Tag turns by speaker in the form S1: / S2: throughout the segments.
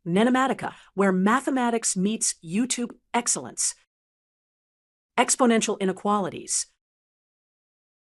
S1: NENOMATICA, where mathematics meets YouTube excellence. Exponential inequalities.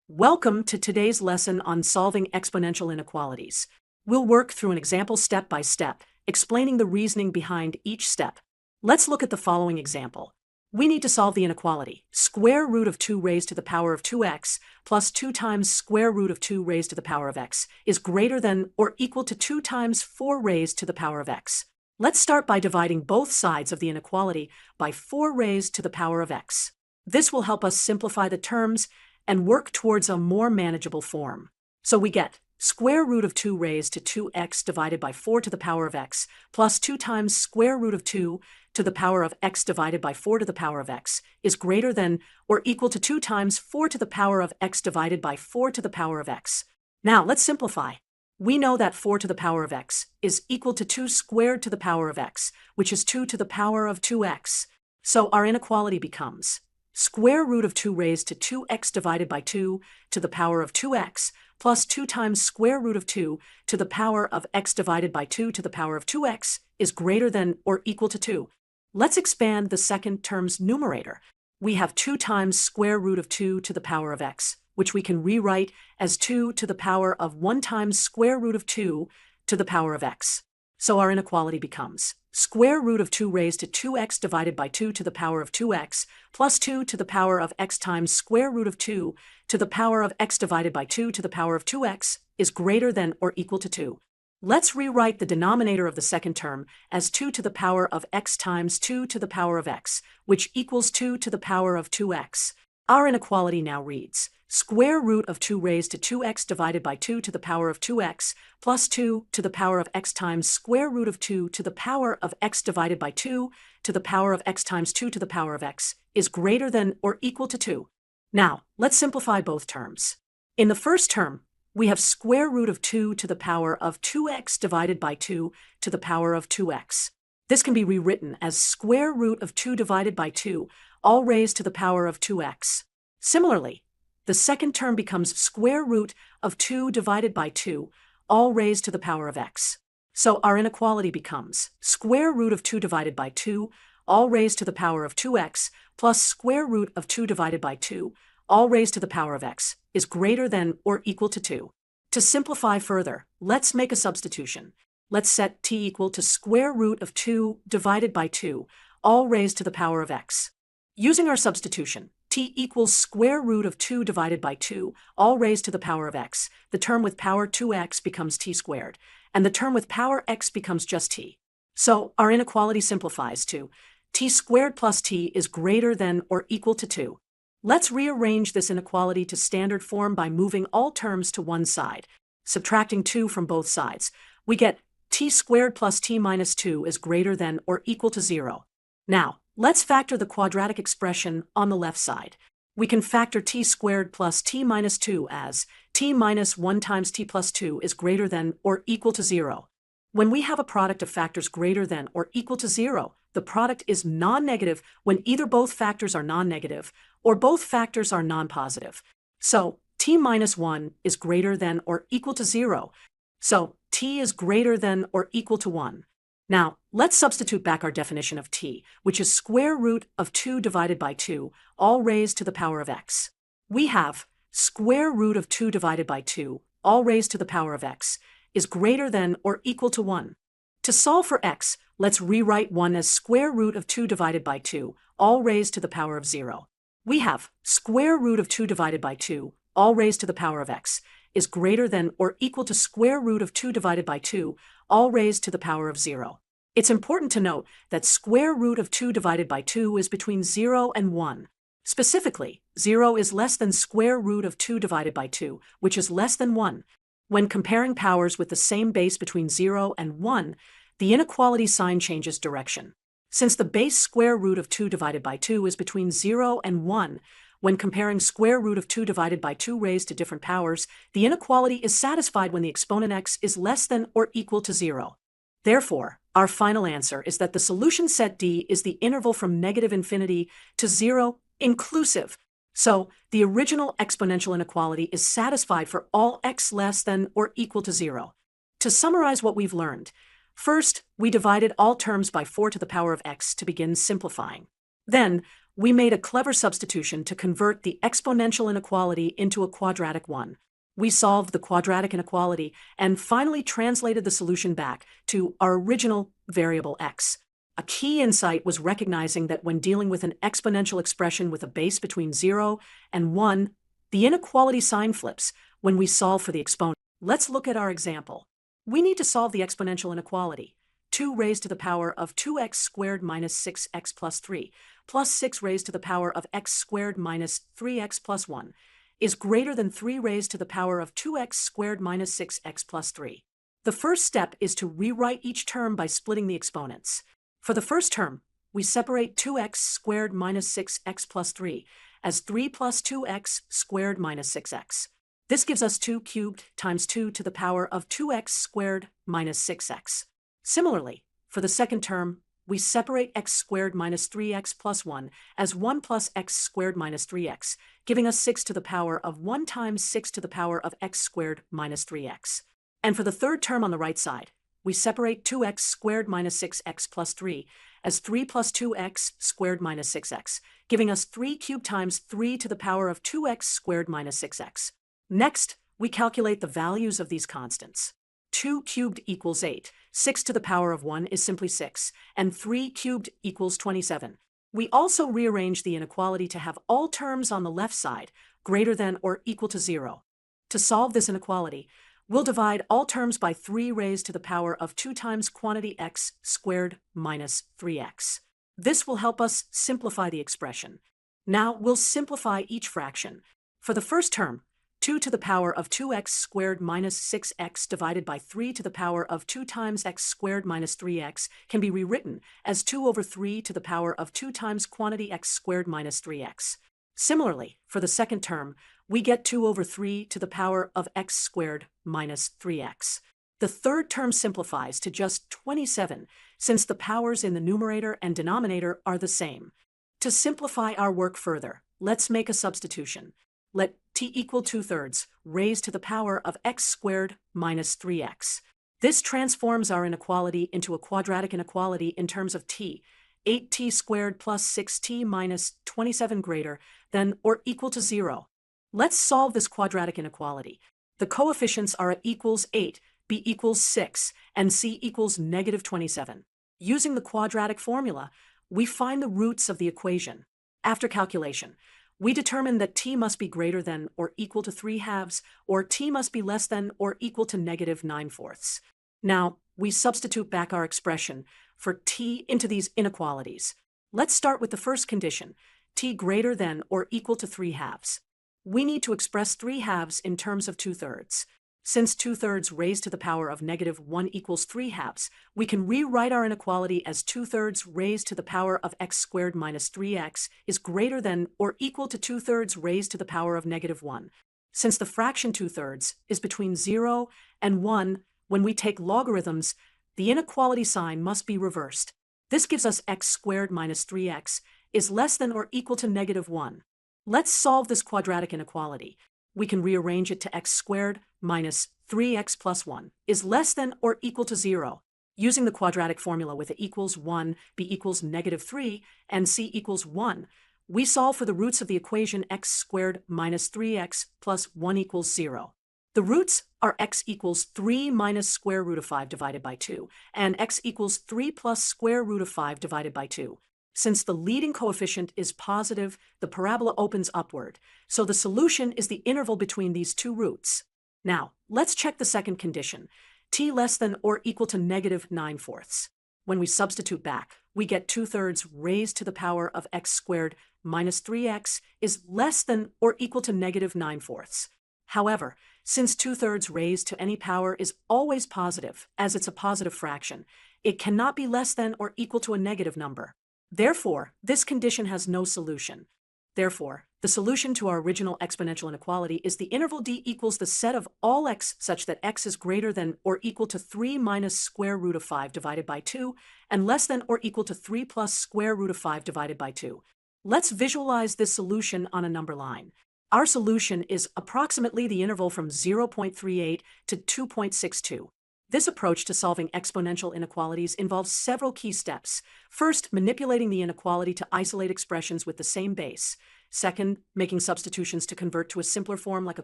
S1: Welcome to today's lesson on solving exponential inequalities. We'll work through an example step by step, explaining the reasoning behind each step. Let's look at the following example. We need to solve the inequality. Square root of 2 raised to the power of 2x plus 2 times square root of 2 raised to the power of x is greater than or equal to 2 times 4 raised to the power of x. Let's start by dividing both sides of the inequality by 4 raised to the power of x. This will help us simplify the terms and work towards a more manageable form. So we get square root of 2 raised to 2x divided by 4 to the power of x plus 2 times square root of 2 to the power of x divided by 4 to the power of x is greater than or equal to 2 times 4 to the power of x divided by 4 to the power of x. Now let's simplify. We know that 4 to the power of x is equal to 2 squared to the power of x, which is 2 to the power of 2x. So our inequality becomes square root of 2 raised to 2x divided by 2 to the power of 2x plus 2 times square root of 2 to the power of x divided by 2 to the power of 2x is greater than or equal to 2. Let's expand the second term's numerator. We have 2 times square root of 2 to the power of x, which we can rewrite as 2 to the power of 1 times square root of 2 to the power of x. So our inequality becomes square root of 2 raised to 2x divided by 2 to the power of 2x plus 2 to the power of x times square root of 2 to the power of x divided by 2 to the power of 2x is greater than or equal to 2. Let's rewrite the denominator of the second term as 2 to the power of x times 2 to the power of x, which equals 2 to the power of 2x. Our inequality now reads square root of 2 raised to 2x divided by 2 to the power of 2x plus 2 to the power of x times square root of 2 to the power of x divided by 2 to the power of x times 2 to the power of x is greater than or equal to 2. Now, let's simplify both terms. In the first term, we have square root of 2 to the power of 2x divided by 2 to the power of 2x. This can be rewritten as square root of 2 divided by 2, all raised to the power of 2x. Similarly, the second term becomes square root of 2 divided by 2, all raised to the power of x. So our inequality becomes square root of 2 divided by 2, all raised to the power of 2x, plus square root of 2 divided by 2, all raised to the power of x, is greater than or equal to 2. To simplify further, let's make a substitution. Let's set t equal to square root of 2 divided by 2, all raised to the power of x. Using our substitution, t equals square root of 2 divided by 2, all raised to the power of x. The term with power 2x becomes t squared, and the term with power x becomes just t. So our inequality simplifies to t squared plus t is greater than or equal to 2. Let's rearrange this inequality to standard form by moving all terms to one side. Subtracting 2 from both sides, we get t squared plus t minus 2 is greater than or equal to 0. Now, let's factor the quadratic expression on the left side. We can factor t squared plus t minus 2 as t minus 1 times t plus 2 is greater than or equal to 0. When we have a product of factors greater than or equal to 0, the product is non-negative when either both factors are non-negative or both factors are non-positive. So t minus 1 is greater than or equal to 0. So t is greater than or equal to 1. Now, let's substitute back our definition of t, which is square root of 2 divided by 2, all raised to the power of x. We have square root of 2 divided by 2, all raised to the power of x, is greater than or equal to 1. To solve for x, let's rewrite 1 as square root of 2 divided by 2, all raised to the power of 0. We have square root of 2 divided by 2, all raised to the power of x, is greater than or equal to square root of 2 divided by 2, all raised to the power of 0. It's important to note that square root of 2 divided by 2 is between 0 and 1. Specifically, 0 is less than square root of 2 divided by 2, which is less than 1. When comparing powers with the same base between 0 and 1, the inequality sign changes direction. Since the base square root of 2 divided by 2 is between 0 and 1, when comparing square root of 2 divided by 2 raised to different powers, the inequality is satisfied when the exponent x is less than or equal to 0. Therefore, our final answer is that the solution set D is the interval from negative infinity to 0 inclusive. So, the original exponential inequality is satisfied for all x less than or equal to 0. To summarize what we've learned, First, we divided all terms by 4 to the power of x to begin simplifying. Then, we made a clever substitution to convert the exponential inequality into a quadratic one. We solved the quadratic inequality and finally translated the solution back to our original variable x. A key insight was recognizing that when dealing with an exponential expression with a base between 0 and 1, the inequality sign flips when we solve for the exponent. Let's look at our example. We need to solve the exponential inequality. 2 raised to the power of 2x squared minus 6x plus 3 plus 6 raised to the power of x squared minus 3x plus 1 is greater than 3 raised to the power of 2x squared minus 6x plus 3. The first step is to rewrite each term by splitting the exponents. For the first term, we separate 2x squared minus 6x plus 3 as 3 plus 2x squared minus 6x. This gives us 2 cubed times 2 to the power of 2x squared minus 6x. Similarly, for the second term, we separate x squared minus 3x plus 1 as 1 plus x squared minus 3x, giving us 6 to the power of 1 times 6 to the power of x squared minus 3x. And for the third term on the right side, we separate 2x squared minus 6x plus 3 as 3 plus 2x squared minus 6x, giving us 3 cubed times 3 to the power of 2x squared minus 6x. Next, we calculate the values of these constants. 2 cubed equals 8, 6 to the power of 1 is simply 6, and 3 cubed equals 27. We also rearrange the inequality to have all terms on the left side greater than or equal to 0. To solve this inequality, we'll divide all terms by 3 raised to the power of 2 times quantity x squared minus 3x. This will help us simplify the expression. Now we'll simplify each fraction. For the first term, 2 to the power of 2x squared minus 6x divided by 3 to the power of 2 times x squared minus 3x can be rewritten as 2 over 3 to the power of 2 times quantity x squared minus 3x. Similarly, for the second term, we get 2 over 3 to the power of x squared minus 3x. The third term simplifies to just 27, since the powers in the numerator and denominator are the same. To simplify our work further, let's make a substitution. Let t equal 2/3 raised to the power of x squared minus 3x. This transforms our inequality into a quadratic inequality in terms of t, 8t squared plus 6t minus 27 greater than or equal to 0. Let's solve this quadratic inequality. The coefficients are at equals 8, b equals 6, and c equals negative 27. Using the quadratic formula, we find the roots of the equation. After calculation, we determine that t must be greater than or equal to 3/2, or t must be less than or equal to negative 9/4. Now, we substitute back our expression for t into these inequalities. Let's start with the first condition, t greater than or equal to 3/2. We need to express 3/2 in terms of 2/3. Since 2/3 raised to the power of negative 1 equals 3/2, we can rewrite our inequality as 2/3 raised to the power of x squared minus 3x is greater than or equal to 2/3 raised to the power of negative 1. Since the fraction 2/3 is between 0 and 1, when we take logarithms, the inequality sign must be reversed. This gives us x squared minus 3x is less than or equal to negative 1. Let's solve this quadratic inequality. We can rearrange it to x squared minus 3x plus 1 is less than or equal to 0. Using the quadratic formula with a equals 1, b equals negative 3, and c equals 1, we solve for the roots of the equation x squared minus 3x plus 1 equals 0. The roots are x equals 3 minus square root of 5 divided by 2, and x equals 3 plus square root of 5 divided by 2. Since the leading coefficient is positive, the parabola opens upward, so the solution is the interval between these two roots. Now, let's check the second condition, t less than or equal to negative 9/4. When we substitute back, we get 2/3 raised to the power of x squared minus 3x is less than or equal to negative 9/4. However, since 2/3 raised to any power is always positive, as it's a positive fraction, it cannot be less than or equal to a negative number. Therefore, this condition has no solution. Therefore, the solution to our original exponential inequality is the interval d equals the set of all x such that x is greater than or equal to 3 minus square root of 5 divided by 2 and less than or equal to 3 plus square root of 5 divided by 2. Let's visualize this solution on a number line. Our solution is approximately the interval from 0.38 to 2.62. This approach to solving exponential inequalities involves several key steps. First, manipulating the inequality to isolate expressions with the same base. Second, making substitutions to convert to a simpler form like a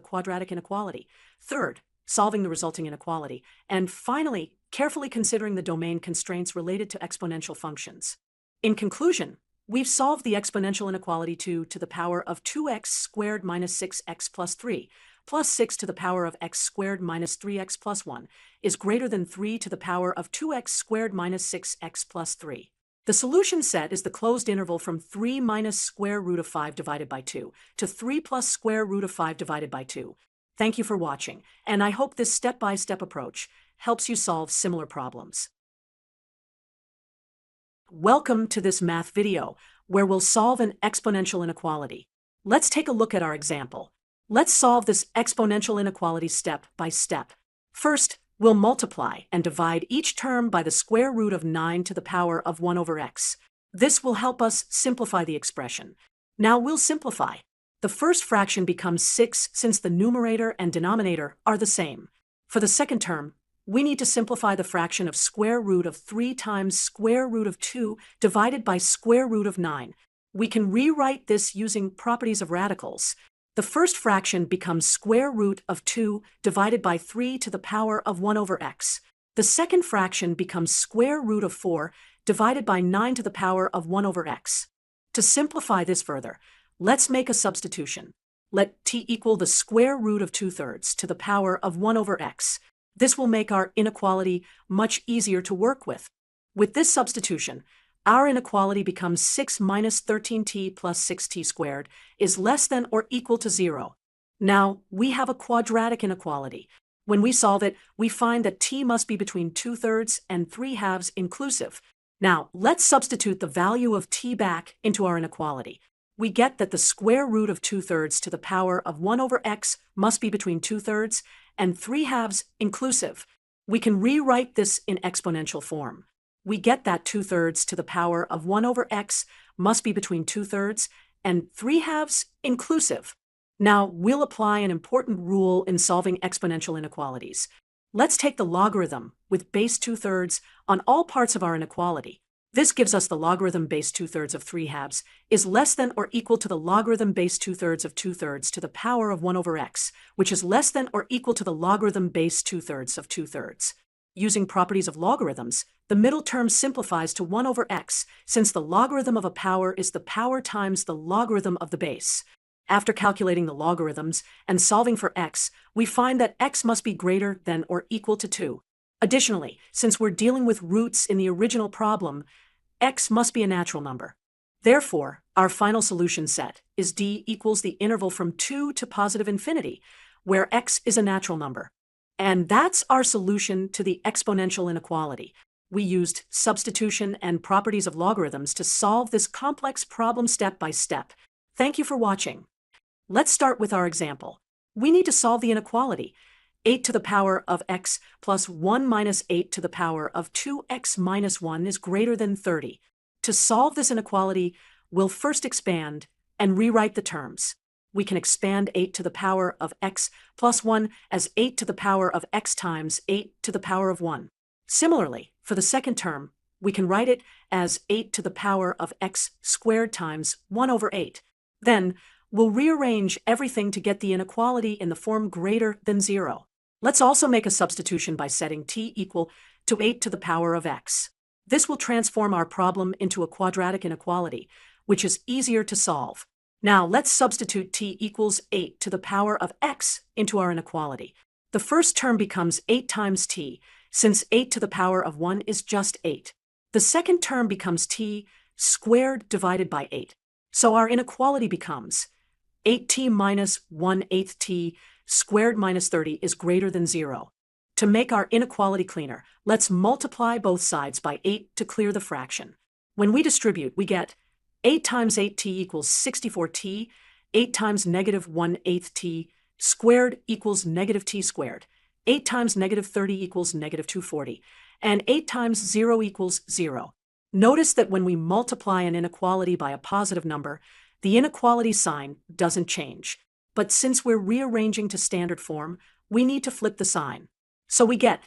S1: quadratic inequality. Third, solving the resulting inequality. And finally, carefully considering the domain constraints related to exponential functions. In conclusion, we've solved the exponential inequality 2 to the power of 2x squared minus 6x plus 3, plus 6 to the power of x squared minus 3x plus 1, is greater than 3 to the power of 2x squared minus 6x plus 3. The solution set is the closed interval from 3 minus square root of 5 divided by 2 to 3 plus square root of 5 divided by 2. Thank you for watching, and I hope this step-by-step approach helps you solve similar problems. Welcome to this math video, where we'll solve an exponential inequality. Let's take a look at our example. Let's solve this exponential inequality step by step. First, we'll multiply and divide each term by the square root of 9 to the power of 1 over x. This will help us simplify the expression. Now we'll simplify. The first fraction becomes 6 since the numerator and denominator are the same. For the second term, we need to simplify the fraction of square root of 3 times square root of 2 divided by square root of 9. We can rewrite this using properties of radicals. The first fraction becomes square root of 2 divided by 3 to the power of 1 over x. The second fraction becomes square root of 4 divided by 9 to the power of 1 over x. To simplify this further, let's make a substitution. Let t equal the square root of 2/3 to the power of 1 over x. This will make our inequality much easier to work with. With this substitution, our inequality becomes 6 minus 13t plus 6t squared is less than or equal to 0. Now, we have a quadratic inequality. When we solve it, we find that t must be between 2/3 and 3/2 inclusive. Now, let's substitute the value of t back into our inequality. We get that the square root of 2/3 to the power of 1 over x must be between 2/3 and 3/2 inclusive. We can rewrite this in exponential form. We get that 2/3 to the power of 1 over x must be between 2/3 and 3/2 inclusive. Now, we'll apply an important rule in solving exponential inequalities. Let's take the logarithm with base 2/3 on all parts of our inequality. This gives us the logarithm base 2/3 of 3/2 is less than or equal to the logarithm base 2/3 of 2/3 to the power of 1 over x, which is less than or equal to the logarithm base 2/3 of 2/3. Using properties of logarithms, the middle term simplifies to 1 over x, since the logarithm of a power is the power times the logarithm of the base. After calculating the logarithms and solving for x, we find that x must be greater than or equal to 2. Additionally, since we're dealing with roots in the original problem, x must be a natural number. Therefore, our final solution set is d equals the interval from 2 to positive infinity, where x is a natural number. And that's our solution to the exponential inequality. We used substitution and properties of logarithms to solve this complex problem step by step. Thank you for watching. Let's start with our example. We need to solve the inequality. 8 to the power of x plus 1 minus 8 to the power of 2x minus 1 is greater than 30. To solve this inequality, we'll first expand and rewrite the terms. We can expand 8 to the power of x plus 1 as 8 to the power of x times 8 to the power of 1. Similarly, for the second term, we can write it as 8 to the power of x squared times 1 over 8. Then, we'll rearrange everything to get the inequality in the form greater than 0. Let's also make a substitution by setting t equal to 8 to the power of x. This will transform our problem into a quadratic inequality, which is easier to solve. Now let's substitute t equals 8 to the power of x into our inequality. The first term becomes 8 times t, since 8 to the power of 1 is just 8. The second term becomes t squared divided by 8. So our inequality becomes 8t minus 1/8 t squared minus 30 is greater than 0. To make our inequality cleaner, let's multiply both sides by 8 to clear the fraction. When we distribute, we get 8 times 8t equals 64t, 8 times negative 1/8 t squared equals negative t squared, 8 times negative 30 equals negative 240, and 8 times 0 equals 0. Notice that when we multiply an inequality by a positive number, the inequality sign doesn't change. But since we're rearranging to standard form, we need to flip the sign. So we get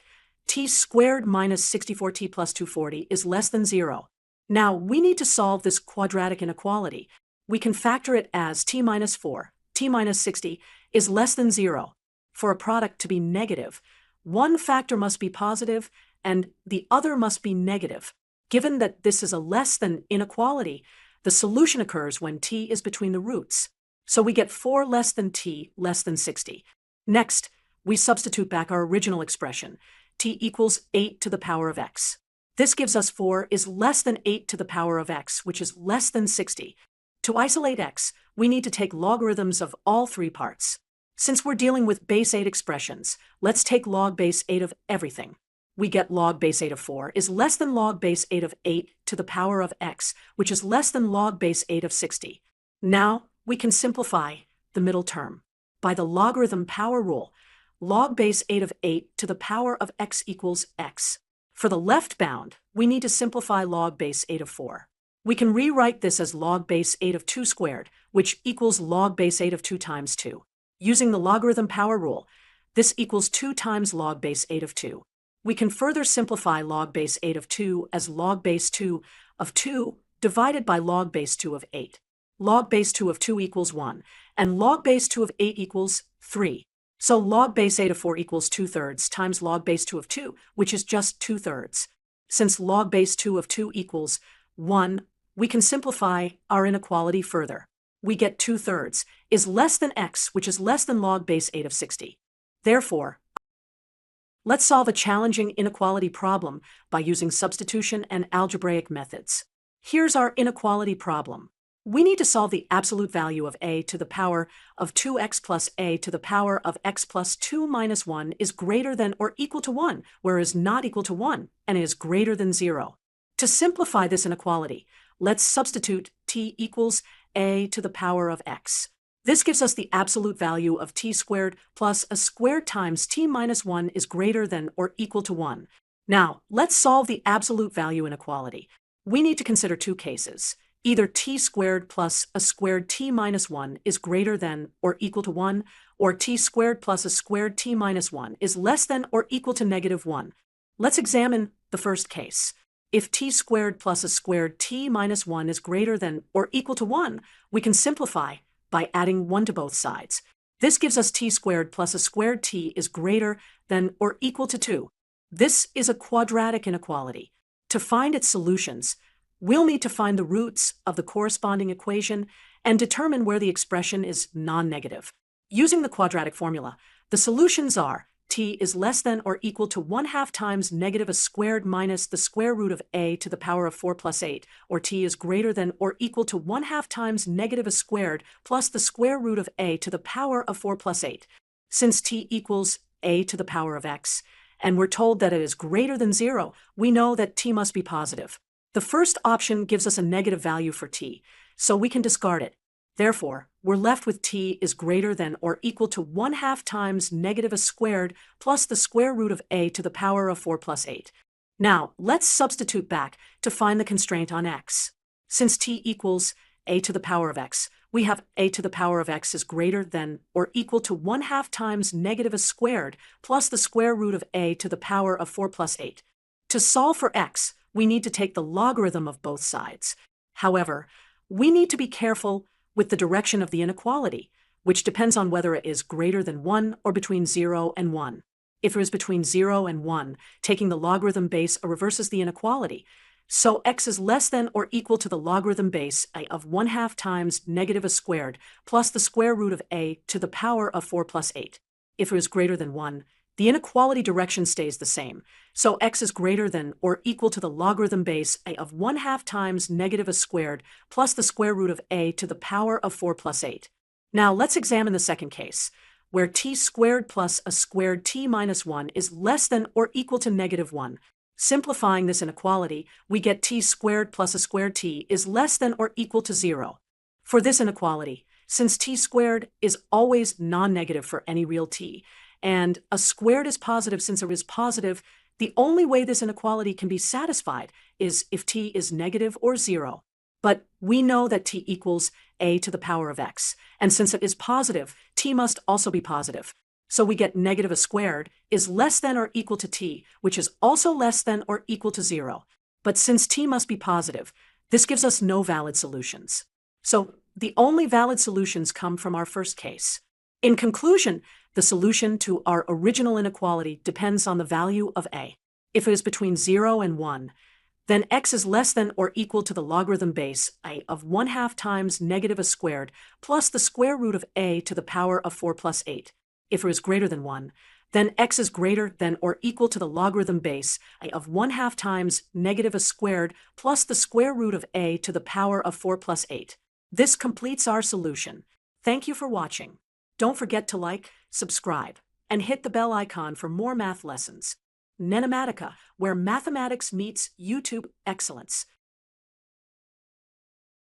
S1: t squared minus 64t plus 240 is less than 0. Now, we need to solve this quadratic inequality. We can factor it as t minus 4, t minus 60 is less than 0. For a product to be negative, one factor must be positive and the other must be negative. Given that this is a less than inequality, the solution occurs when t is between the roots. So we get 4 less than t less than 60. Next, we substitute back our original expression, t equals 8 to the power of x. This gives us 4 is less than 8 to the power of x, which is less than 60. To isolate x, we need to take logarithms of all three parts. Since we're dealing with base 8 expressions, let's take log base 8 of everything. We get log base 8 of 4 is less than log base 8 of 8 to the power of x, which is less than log base 8 of 60. Now, we can simplify the middle term. By the logarithm power rule, log base 8 of 8 to the power of x equals x. For the left bound, we need to simplify log base 8 of 4. We can rewrite this as log base 8 of 2 squared, which equals log base 8 of 2 times 2. Using the logarithm power rule, this equals 2 times log base 8 of 2. We can further simplify log base 8 of 2 as log base 2 of 2 divided by log base 2 of 8. Log base 2 of 2 equals 1, and log base 2 of 8 equals 3. So log base 8 of 4 equals 2/3 times log base 2 of 2, which is just 2/3. Since log base 2 of 2 equals 1, we can simplify our inequality further. We get 2/3 is less than x, which is less than log base 8 of 60. Therefore, let's solve a challenging inequality problem by using substitution and algebraic methods. Here's our inequality problem. We need to solve the absolute value of a to the power of 2x plus a to the power of x plus 2 minus 1 is greater than or equal to 1, whereas not equal to 1, and is greater than 0. To simplify this inequality, let's substitute t equals a to the power of x. This gives us the absolute value of t squared plus a squared times t minus 1 is greater than or equal to 1. Now, let's solve the absolute value inequality. We need to consider two cases. Either t squared plus a squared t minus 1 is greater than or equal to 1, or t squared plus a squared t minus 1 is less than or equal to -1. Let's examine the first case. If t squared plus a squared t minus 1 is greater than or equal to 1, we can simplify by adding 1 to both sides. This gives us t squared plus a squared t is greater than or equal to 2. This is a quadratic inequality. To find its solutions, we'll need to find the roots of the corresponding equation and determine where the expression is non-negative. Using the quadratic formula, the solutions are t is less than or equal to 1/2 times negative a squared minus the square root of a to the power of 4 plus 8, or t is greater than or equal to 1/2 times negative a squared plus the square root of a to the power of 4 plus 8. Since t equals a to the power of x, and we're told that it is greater than 0, we know that t must be positive. The first option gives us a negative value for t, so we can discard it. Therefore, we're left with t is greater than or equal to 1/2 times negative a squared plus the square root of a to the power of 4 plus 8. Now, let's substitute back to find the constraint on x. Since t equals a to the power of x, we have a to the power of x is greater than or equal to 1/2 times negative a squared plus the square root of a to the power of 4 plus 8. To solve for x, we need to take the logarithm of both sides. However, we need to be careful with the direction of the inequality, which depends on whether it is greater than 1 or between 0 and 1. If it is between 0 and 1, taking the logarithm base reverses the inequality. So x is less than or equal to the logarithm base of 1/2 times negative a squared plus the square root of a to the power of 4 plus 8. If it is greater than 1, the inequality direction stays the same, so x is greater than or equal to the logarithm base of 1/2 times negative a squared plus the square root of a to the power of 4 plus 8. Now let's examine the second case, where t squared plus a squared t minus 1 is less than or equal to -1. Simplifying this inequality, we get t squared plus a squared t is less than or equal to 0. For this inequality, since t squared is always non-negative for any real t, and a squared is positive since it is positive, the only way this inequality can be satisfied is if t is negative or 0. But we know that t equals a to the power of x, and since it is positive, t must also be positive. So we get negative a squared is less than or equal to t, which is also less than or equal to 0. But since t must be positive, this gives us no valid solutions. So the only valid solutions come from our first case. In conclusion, the solution to our original inequality depends on the value of a. If it is between 0 and 1, then x is less than or equal to the logarithm base a of 1/2 times negative a squared plus the square root of a to the power of 4 plus 8. If it is greater than 1, then x is greater than or equal to the logarithm base a of 1/2 times negative a squared plus the square root of a to the power of 4 plus 8. This completes our solution. Thank you for watching. Don't forget to like, subscribe, and hit the bell icon for more math lessons. NENOMATICA, where mathematics meets YouTube excellence.